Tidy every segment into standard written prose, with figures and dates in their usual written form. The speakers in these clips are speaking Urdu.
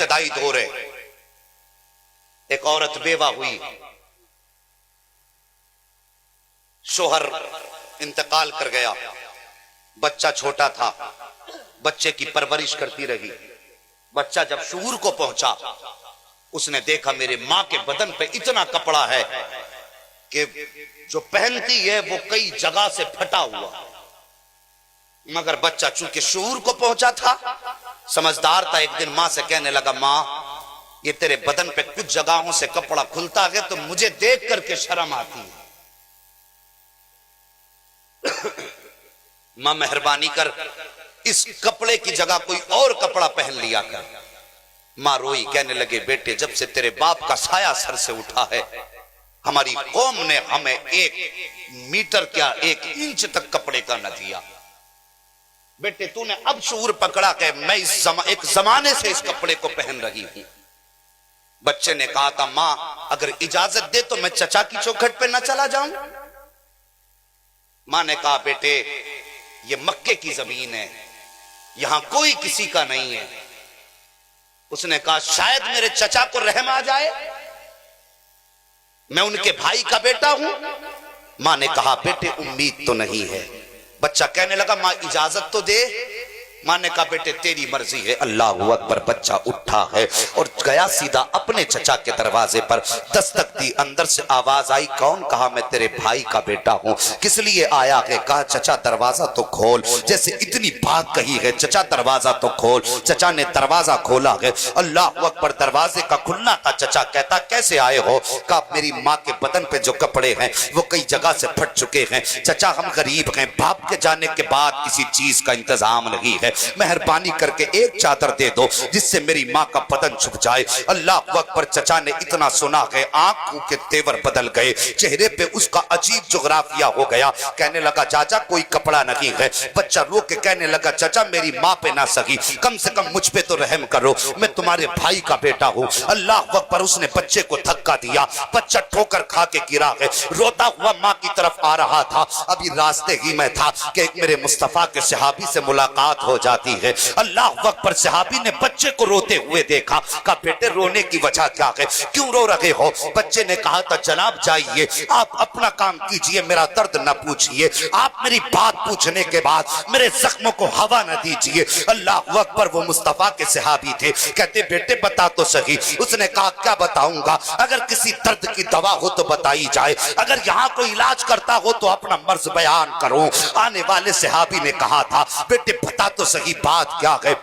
ابتدائی دور ہے. ایک عورت بیوہ ہوئی، شوہر انتقال کر گیا، بچہ چھوٹا تھا، بچے کی پرورش کرتی رہی. بچہ جب شعور کو پہنچا، اس نے دیکھا میرے ماں کے بدن پہ اتنا کپڑا ہے کہ جو پہنتی ہے وہ کئی جگہ سے پھٹا ہوا. مگر بچہ چونکہ شعور کو پہنچا تھا، سمجھدار تھا، ایک دن ماں سے کہنے لگا ماں یہ تیرے بدن پہ کچھ جگہوں سے کپڑا کھلتا ہے تو مجھے دیکھ کر کے شرم آتی ہے. ماں مہربانی کر اس کپڑے کی جگہ کوئی اور کپڑا پہن لیا کر. ماں روئی، کہنے لگے بیٹے جب سے تیرے باپ کا سایہ سر سے اٹھا ہے ہماری قوم نے ہمیں 1 میٹر کیا 1 انچ تک کپڑے کا نہ دیا. بیٹے تو نے اب شعور پکڑا کہ میں ایک زمانے سے اس کپڑے کو پہن رہی ہوں. بچے نے کہا تھا ماں اگر اجازت دے تو میں چچا کی چوکھٹ پہ نہ چلا جاؤں. ماں نے کہا بیٹے یہ مکے کی زمین ہے، یہاں کوئی کسی کا نہیں ہے. اس نے کہا شاید میرے چچا کو رحم آ جائے، میں ان کے بھائی کا بیٹا ہوں. ماں نے کہا بیٹے امید تو نہیں ہے. بچہ کہنے لگا ماں اجازت تو دے. ماں نے کہا بیٹے تیری مرضی ہے. اللہ اکبر. بچہ اٹھا ہے اور گیا سیدھا اپنے چچا کے دروازے پر. دستک دی، اندر سے آواز آئی کون؟ کہا میں تیرے بھائی کا بیٹا ہوں. کس لیے آیا ہے؟ کہا چچا دروازہ تو کھول. جیسے اتنی بات کہی ہے چچا دروازہ تو کھول. چچا نے دروازہ کھولا ہے. اللہ اکبر. دروازے کا کھلنا تھا. چچا کہتا کیسے آئے ہو؟ کہا میری ماں کے بدن پہ جو کپڑے ہیں وہ کئی جگہ سے پھٹ چکے ہیں. چچا ہم غریب ہیں، باپ کے جانے کے بعد کسی چیز کا انتظام نہیں ہے، مہربانی کر کے ایک چادر دے دو جس سے میری ماں کا بدن چھپ جائے. اللہ اکبر. چچا نے اتنا سنا ہے آنکھوں کے تیور بدل گئے، چہرے پہ اس کا عجیب جغرافیہ ہو گیا. کہنے لگا چاچا کوئی کپڑا نہیں ہے. بچہ رو کے کہنے لگا چچا میری ماں پہ نہ سگی، کم سے کم مجھ پہ تو رحم کرو، میں تمہارے بھائی کا بیٹا ہوں. اللہ اکبر. اس نے بچے کو دھکا دیا، بچہ ٹھوکر کھا کے گرا ہے، روتا ہوا ماں کی طرف آ رہا تھا. ابھی راستے ہی میں تھا کہ ایک میرے مصطفیٰ کے صحابی سے ملاقات ہو جاتی ہے. اللہ اکبر. صحابی نے بچے کو روتے ہوئے دیکھا. کہا بیٹے رونے کی وجہ کیا ہے، کیوں رو رہے ہو؟ بچے نے کہا تھا جناب جائیے آپ اپنا کام کیجئے، میرا درد نہ پوچھئے، آپ میری بات پوچھنے کے بعد میرے زخموں کو ہوا نہ دیجئے. اللہ اکبر. وہ مصطفیٰ کے صحابی تھے. کہتے بیٹے بتا تو صحیح. اس نے کہا کیا بتاؤں گا؟ اگر کسی درد کی دوا ہو تو بتائی جائے، اگر یہاں کوئی علاج کرتا ہو تو اپنا مرض بیان کرو. آنے والے صحابی نے کہا تھا بیٹے بتا تو صحیح بات کیا ہے؟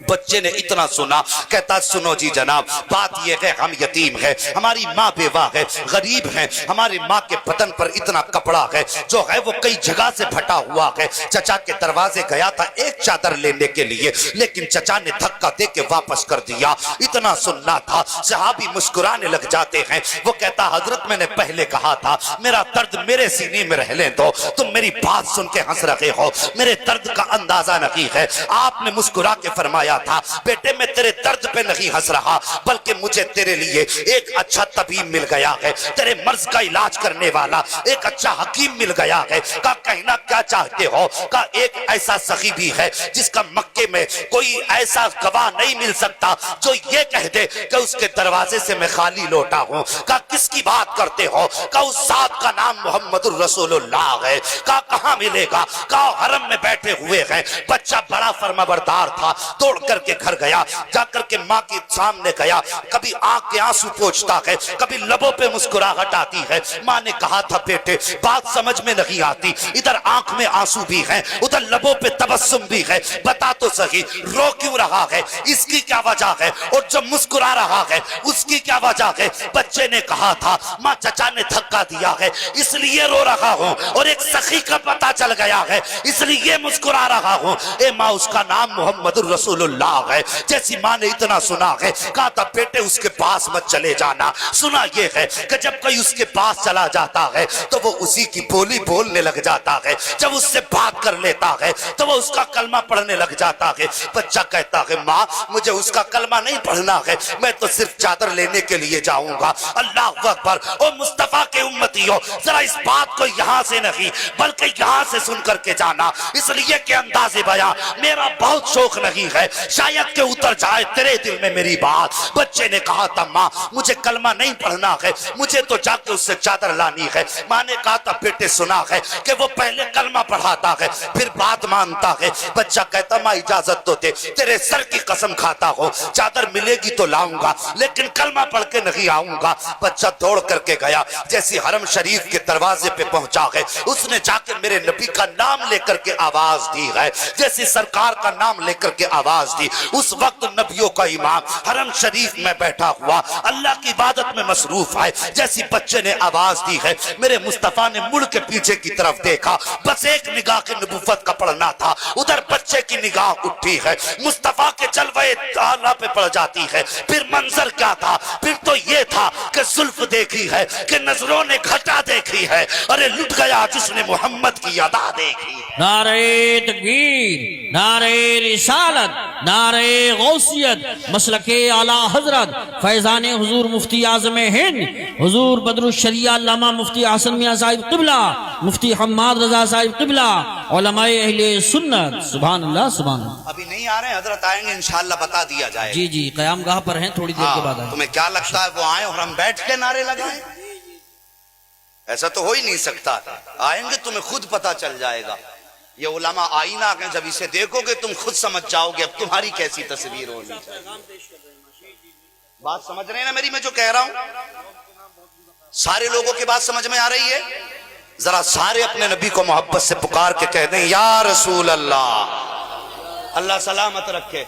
بچے نے اتنا سنا. کہتا سنو جی جناب بات یہ ہے ہم یتیم ہیں، ہماری ماں بیوہ ہے، غریب ہیں، ہماری ماں کے بدن پر اتنا کپڑا ہے جو ہے وہ کئی جگہ سے پھٹا ہوا ہے. چچا کے دروازے گیا تھا ایک چادر لینے کے لیے، لیکن چچا نے دھکا دے کے واپس کر دیا. اتنا سننا تھا. صحابی مسکرانے لگ جاتے ہیں. وہ کہتا حضرت میں نے پہلے کہا تھا میرا درد میرے سینے میں رہنے دو، تم میری بات سن کے ہنس رہے ہو، میرے درد کا اندازہ نہیں ہے. آپ نے مسکرا کے فرمایا تھا بیٹے میں تیرے درد پہ نہیں ہنس رہا، بلکہ مجھے تیرے لیے ایک اچھا طبیب مل گیا ہے، تیرے مرض کا علاج کرنے والا ایک اچھا حکیم مل گیا ہے. کہا کہنا کیا چاہتے ہو؟ کہا ایک ایسا سخی بھی ہے جس کا مکے میں کوئی ایسا گواہ نہیں مل سکتا جو یہ کہہ دے کہ اس کے دروازے سے میں خالی لوٹا ہوں. کہا کس کی بات کرتے ہو؟ کہا اس ذات کا نام محمد الرسول اللہ ہے. کہا کہاں ملے گا؟ کہا حرم میں بیٹھے ہوئے ہیں. بچہ بڑا فرمانبردار تھا، دوڑ کر کے گھر گیا، جا کر کے ماں کے سامنے گیا. کبھی آنکھ کے آنسو پوچھتا ہے، کبھی لبوں پہ مسکراہٹ آتی ہے. ماں نے کہا تھا بیٹے بات سمجھ میں نہیں آتی، ادھر آنکھ میں آنسو بھی ہیں، ادھر لبوں پہ تبسم بھی ہے، بتا تو صحیح رو کیوں رہا ہے، اس کی کیا وجہ ہے، اور جب مسکرا رہا ہے اس کی کیا وجہ ہے؟ بچے نے کہا تھا ماں چچا نے دھکا دیا ہے اس لیے رو رہا ہوں، اور ایک سخی کا پتہ چل گیا ہے اس لیے مسکرا رہا ہوں. اے ماں اس کا نام محمد الرسول اللہ ہے. جیسی ماں نے اتنا سنا ہے کہا تھا بیٹے اس کے پاس مت چلے جانا. سنا یہ ہے کہ جب کوئی اس کے پاس چلا جاتا ہے تو وہ اسی کی بولی بولنے لگ جاتا ہے، جب اس سے بات کر لیتا ہے تو وہ اس کا کلمہ پڑھنے لگ جاتا ہے. بچہ کہتا ہے ماں مجھے اس کا کلمہ نہیں پڑھنا ہے، میں تو صرف چادر لینے کے لیے جاؤں گا. اللہ اکبر. او مصطفیٰ کے امتیوں ذرا اس بات کو یہاں سے نہیں بلکہ یہاں سے سن کر کے جانا، اس لیے کہ انداز بیان میرا بہت شوق نہیں ہے، شاید کہ اتر جائے تیرے دل میں میری بات. بچے نے کہا تھا ماں مجھے کلمہ نہیں پڑھنا ہے, مجھے تو جا کے اس سے چادر لانی ہے. ماں نے کہا تھا بیٹے سنا ہے کہ وہ پہلے کلمہ پڑھاتا ہے پھر بات مانتا ہے. بچہ کہتا ماں اجازت تو دے, تیرے سر کی قسم کھاتا ہو چادر ملے گی تو لاؤں گا لیکن کلمہ پڑھ کے نہیں آؤں گا. بچہ دوڑ کر کے گیا, جیسی حرم شریف کے دروازے پہ پہنچا ہے اس نے جا کے میرے نبی کا نام لے کر کے آواز دی ہے, جیسی سرکار کا نام لے کر کے آواز دی. اس وقت نبیوں کا امام حرم شریف میں بیٹھا ہوا اللہ کی عبادت میں مصروف ہے. جیسی بچے نے آواز دی ہے میرے مصطفیٰ نے مڑ کے پیچھے کی طرف دیکھا, بس ایک نگاہ کے نبوت کا پڑھنا تھا. ادھر بچے کی نگاہ اٹھی ہے, مصطفیٰ کے جلوے اعلیٰ پہ پڑ جاتی ہے. پھر منظر کیا تھا, پھر تو یہ تھا کہ زلف دیکھی ہے, کہ نظروں نے گھٹا دیکھی ہے. ارے لٹ گیا جس نے محمد کی ادا دیکھی. نعرہ تکبیر, نعرہ رسالت, نعرہ غوثیت, مسلک اعلی حضرت فیضان حضور مفتی اعظم ہند حضور بدر الشریعہ علامہ مفتی حسن میاں صاحب قبلہ, مفتی حماد رضا صاحب قبلہ, علماء اہل سنت. سبحان اللہ سبحان اللہ. ابھی نہیں آ رہے ہیں حضرت, آئیں گے انشاءاللہ بتا دیا جائے. جی جی قیام گاہ پر ہیں, تھوڑی دیر کے بعد آئیں. تمہیں کیا لگتا ہے وہ آئیں اور ہم بیٹھ کے نعرے لگائیں؟ ایسا تو ہو ہی نہیں سکتا. آئیں گے تمہیں خود پتا چل جائے گا. یہ علماء آئینہ آ جب اسے دیکھو گے تم خود سمجھ جاؤ گے اب تمہاری کیسی تصویر ہونی چاہیے. بات سمجھ رہے ہیں نا میری, میں جو کہہ رہا ہوں سارے لوگوں کی بات سمجھ میں آ رہی ہے؟ ذرا سارے اپنے نبی کو محبت سے پکار کے کہہ دیں یا رسول اللہ. اللہ سلامت رکھے.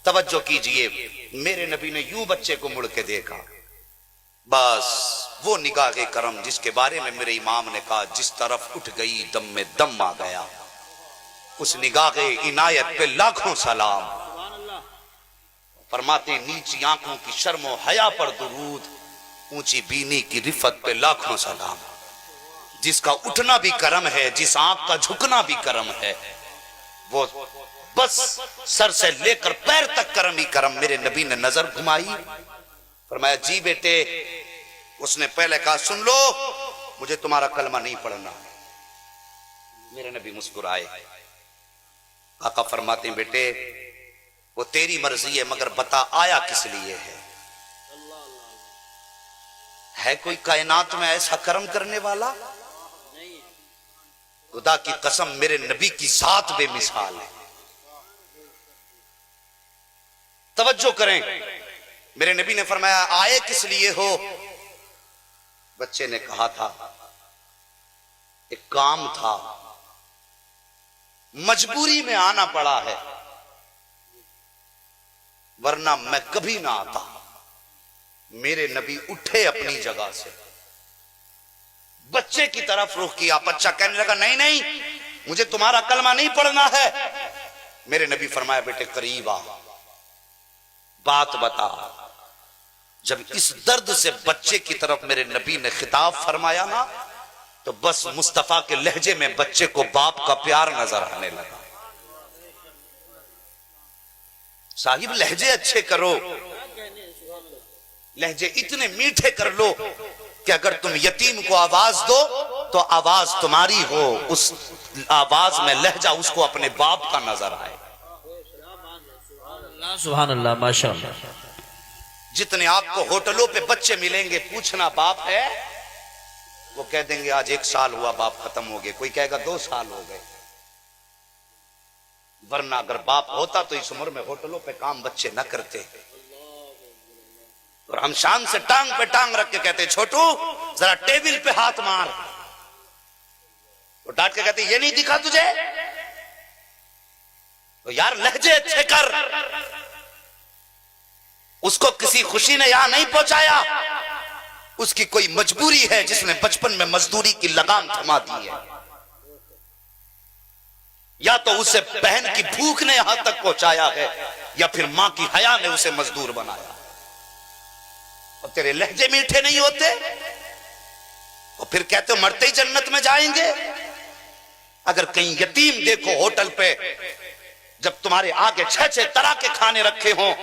توجہ کیجئے, میرے نبی نے یوں بچے کو مڑ کے دیکھا, بس وہ نگاہ کرم جس کے بارے میں میرے امام نے کہا جس طرف اٹھ گئی دم میں دم آ گیا. اس نگاہ عنایت پہ لاکھوں سلام. فرماتے نیچی آنکھوں کی شرم و حیا پر درود, اونچی بینی کی رفت پہ لاکھوں سلام. جس کا اٹھنا بھی کرم ہے, جس آنکھ کا جھکنا بھی کرم ہے, وہ بس سر سے لے کر پیر تک کرم ہی کرم. میرے نبی نے نظر گھمائی, فرمایا جی بیٹے. اس نے پہلے کہا سن لو مجھے تمہارا کلمہ نہیں پڑھنا. میرے نبی مسکرائے. آقا فرماتے ہیں بیٹے وہ تیری مرضی ہے مگر بتا آیا کس لیے ہے کوئی کائنات میں ایسا کرم کرنے والا؟ خدا کی قسم میرے نبی کی ذات بے مثال ہے. توجہ کریں, میرے نبی نے فرمایا آئے کس لیے ہو؟ بچے نے کہا تھا ایک کام تھا, مجبوری میں آنا پڑا ہے, ورنہ میں کبھی نہ آتا. میرے نبی اٹھے اپنی جگہ سے, بچے کی طرف رخ کیا. بچہ کہنے لگا نہیں نہیں مجھے تمہارا کلمہ نہیں پڑھنا ہے. میرے نبی فرمایا بیٹے قریب آ, بات بتا. جب اس درد سے بچے کی طرف میرے نبی نے خطاب فرمایا نا تو بس مصطفیٰ کے لہجے میں بچے کو باپ کا پیار نظر آنے لگا. صاحب لہجے اچھے کرو, لہجے اتنے میٹھے کر لو کہ اگر تم یتیم کو آواز دو تو آواز تمہاری ہو, اس آواز میں لہجہ اس کو اپنے باپ کا نظر آئے. سبحان اللہ ماشاءاللہ. جتنے آپ کو ہوٹلوں پہ بچے ملیں گے پوچھنا باپ ہے, وہ کہہ دیں گے آج 1 سال ہوا باپ ختم ہو گئے. کوئی کہے گا 2 سال ہو گئے. ورنہ اگر باپ ہوتا تو اس عمر میں ہوٹلوں پہ کام بچے نہ کرتے. اور ہم شان سے ٹانگ پہ ٹانگ رکھ کے کہتے چھوٹو ذرا ٹیبل پہ ہاتھ مار, اور ڈانٹ کے کہتے یہ نہیں دکھا تجھے؟ تو یار لہجے اچھے کر. اس کو کسی خوشی نے یہاں نہیں پہنچایا, اس کی کوئی مجبوری ہے جس نے بچپن میں مزدوری کی لگام تھما دی ہے, یا تو اسے بہن کی بھوک نے یہاں تک پہنچایا ہے یا پھر ماں کی حیا نے اسے مزدور بنایا. اور تیرے لہجے میٹھے نہیں ہوتے اور پھر کہتے ہو مرتے ہی جنت میں جائیں گے. اگر کہیں یتیم دیکھو ہوٹل پہ, جب تمہارے آگے 6 طرح کے کھانے رکھے ہوں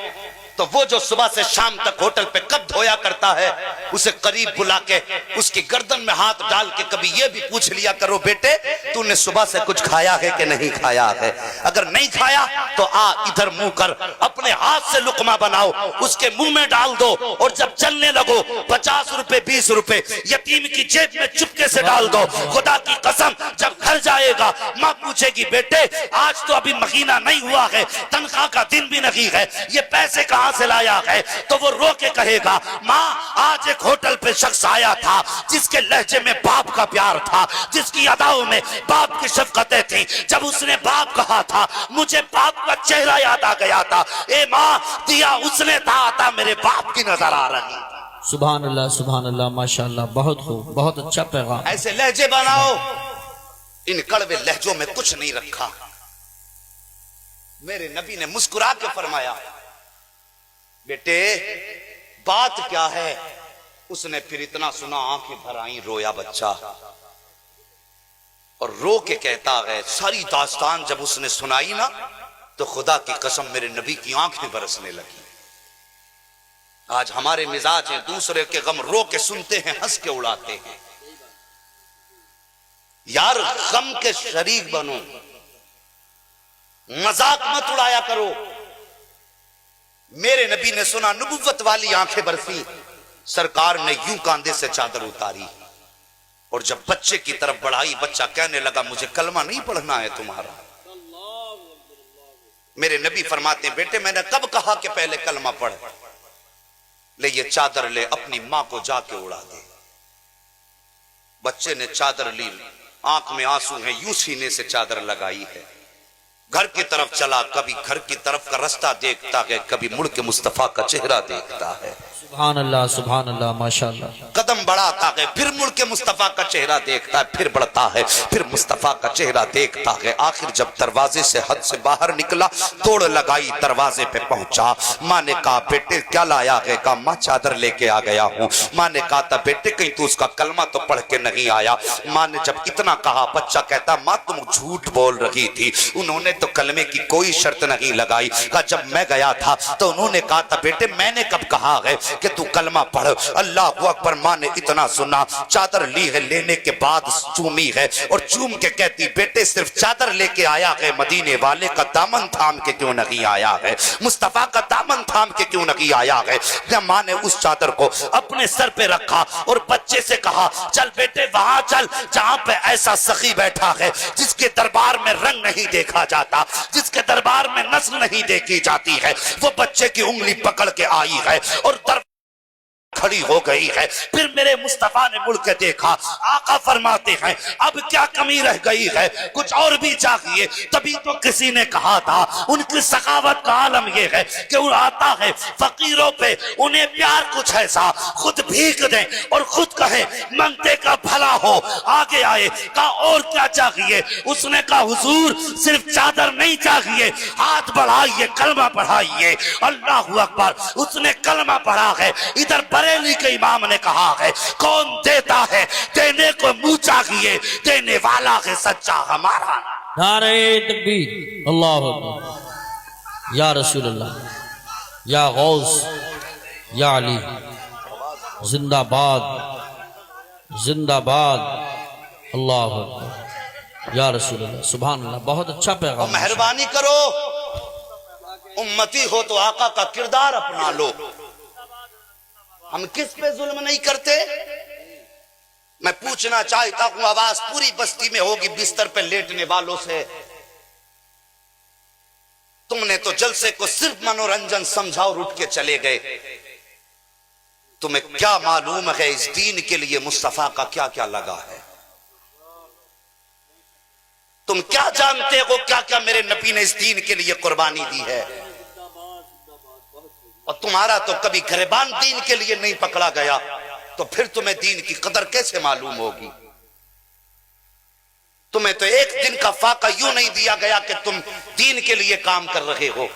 تو وہ جو صبح سے شام تک ہوٹل پہ کب دھویا کرتا ہے اسے قریب بلا کے اس کی گردن میں ہاتھ ڈال کے کبھی یہ بھی پوچھ لیا کرو بیٹے تو نے صبح سے کچھ کھایا ہے کہ نہیں کھایا ہے؟ اگر نہیں کھایا تو آ ادھر منہ کر اپنے ہاتھ سے لقمہ بناؤ اس کے منہ میں ڈال دو اور جب چلنے لگو 50 روپے 20 روپے یتیم کی جیب میں چپکے سے ڈال دو. خدا کی قسم جب گھر جائے گا ماں پوچھے گی بیٹے آج تو ابھی مہینہ نہیں ہوا ہے, تنخواہ کا دن بھی نہیں ہے, یہ پیسے کہاں سے لایا ہے؟ تو وہ رو کے کہے گا ماں آج ایک ہوٹل پہ شخص آیا تھا جس کے لہجے میں باپ کا پیار تھا, جس کی اداؤں میں باپ کی شفقتیں تھیں. جب اس نے باپ کہا تھا مجھے باپ کا چہرہ یاد آ گیا تھا. اے ماں دیا اس نے تھا میرے باپ کی نظر آ رہی. سبحان اللہ ماشاءاللہ, بہت خوب, بہت اچھا پیغام. ایسے لہجے بناؤ. ان کڑوے لہجوں میں کچھ نہیں رکھا. میرے نبی نے مسکرا کے فرمایا بیٹے بات کیا ہے؟ اس نے پھر اتنا سنا آنکھیں بھر آئیں, رویا بچہ اور رو کے کہتا ہے. ساری داستان جب اس نے سنائی نا تو خدا کی قسم میرے نبی کی آنکھیں برسنے لگی. آج ہمارے مزاج ہیں دوسرے کے غم رو کے سنتے ہیں ہنس کے اڑاتے ہیں. یار غم کے شریک بنو, مذاق مت اڑایا کرو. میرے نبی نے سنا نبوت والی آنکھیں برسی, سرکار نے یوں کاندھے سے چادر اتاری اور جب بچے کی طرف بڑھائی بچہ کہنے لگا مجھے کلمہ نہیں پڑھنا ہے تمہارا. میرے نبی فرماتے ہیں بیٹے میں نے کب کہا کہ پہلے کلمہ پڑھ؟ لے یہ چادر لے اپنی ماں کو جا کے اڑا دے. بچے نے چادر لی, آنکھ میں آنسو ہیں, یوں سینے سے چادر لگائی ہے. گھر کی طرف چلا, کبھی گھر کی طرف کا رستہ دیکھتا ہے, کبھی مڑ کے مصطفیٰ کا چہرہ دیکھتا ہے. سبحان اللہ ماشاءاللہ. قدم بڑھاتا ہے, پھر مڑ کے مصطفیٰ کا چہرہ دیکھتا ہے, پھر بڑھتا ہے, پھر مصطفیٰ کا چہرہ دیکھتا ہے. آخر جب دروازے سے حد سے باہر نکلا, توڑ لگائی, دروازے پہ پہنچا. ماں نے کہا بیٹے کیا لایا ہے؟ کہا ماں چادر لے کے آ گیا ہوں. ماں نے کہا تھا بیٹے کہیں تو اس کا کلمہ تو پڑھ کے نہیں آیا؟ ماں نے جب اتنا کہا بچہ کہتا ماں تم جھوٹ بول رہی تھی, انہوں نے تو کلمے کی کوئی شرط نہیں لگائی. کہا جب میں گیا تھا تو انہوں نے کہا تھا بیٹے میں نے کب کہا ہے کہ تو کلمہ پڑھ؟ اللہ اکبر. ماں نے اتنا سنا, چادر لی ہے, لینے کے بعد چومی ہے اور چوم کے کہتی بیٹے صرف چادر لے کے آیا ہے, مدینے والے کا دامن تھام کے کیوں نہیں آیا ہے؟ مصطفیٰ کا دامن تھام کے کیوں نہیں آیا ہے؟ ماں نے اس چادر کو اپنے سر پہ رکھا اور بچے سے کہا چل بیٹے وہاں چل جہاں پہ ایسا سخی بیٹھا ہے جس کے دربار میں رنگ نہیں دیکھا جاتا, جس کے دربار میں نسل نہیں دیکھی جاتی ہے. وہ بچے کی انگلی پکڑ کے آئی ہے اور کھڑی ہو گئی ہے. پھر میرے مصطفیٰ نے مڑ کے دیکھا, آقا فرماتے ہیں اب کیا کمی رہ گئی ہے, کچھ اور بھی چاہیے. تبھی تو کسی نے کہا تھا ان کی سخاوت کا عالم یہ ہے کہ وہ آتا ہے فقیروں پہ, انہیں پیار کچھ ایسا خود بھیک دیں اور خود کہے منگتے کا بھلا ہو. آگے آئے, کہا اور کیا چاہیے؟ اس نے کہا حضور صرف چادر نہیں چاہیے, ہاتھ بڑھائیے کلمہ پڑھائیے. اللہ اکبر. اس نے کلمہ پڑھا ہے. ادھر بریلی کے امام نے کہا ہے کون دیتا ہے دینے کو منہ چاہیے, دینے والا ہے سچا ہمارا. نعرہ تکبیر, اللہ اکبر. یا رسول اللہ, یا غوث, یا علی, زندہ باد, زندہ باد. اللہ اکبر. یا رسول اللہ, سبحان اللہ. بہت اچھا پیغام. مہربانی کرو, امتی ہو تو آقا کا کردار اپنا لو. ہم کس پہ ظلم نہیں کرتے؟ میں پوچھنا چاہتا ہوں, آواز پوری بستی میں ہوگی بستر پہ لیٹنے والوں سے. تم نے تو جلسے کو صرف منورنجن سمجھا اور اٹھ کے چلے گئے. تمہیں کیا معلوم ہے اس دین کے لیے مصطفیٰ کا کیا کیا لگا ہے؟ تم کیا جانتے ہو کیا کیا میرے نبی نے اس دین کے لیے قربانی دی ہے؟ اور تمہارا تو کبھی گریبان دین کے لیے نہیں پکڑا گیا, تو پھر تمہیں دین کی قدر کیسے معلوم ہوگی؟ تمہیں تو ایک دن کا فاقہ یوں نہیں دیا گیا کہ تم دین کے لیے کام کر رہے ہو.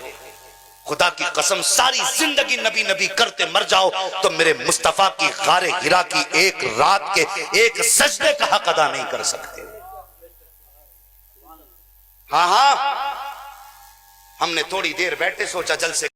خدا کی قسم ساری زندگی نبی نبی کرتے مر جاؤ تو میرے مصطفیٰ کی غار ہرا کی ایک رات کے ایک سجدے کا حق ادا نہیں کر سکتے. ہاں ہم نے تھوڑی دیر بیٹھے, سوچا جلسے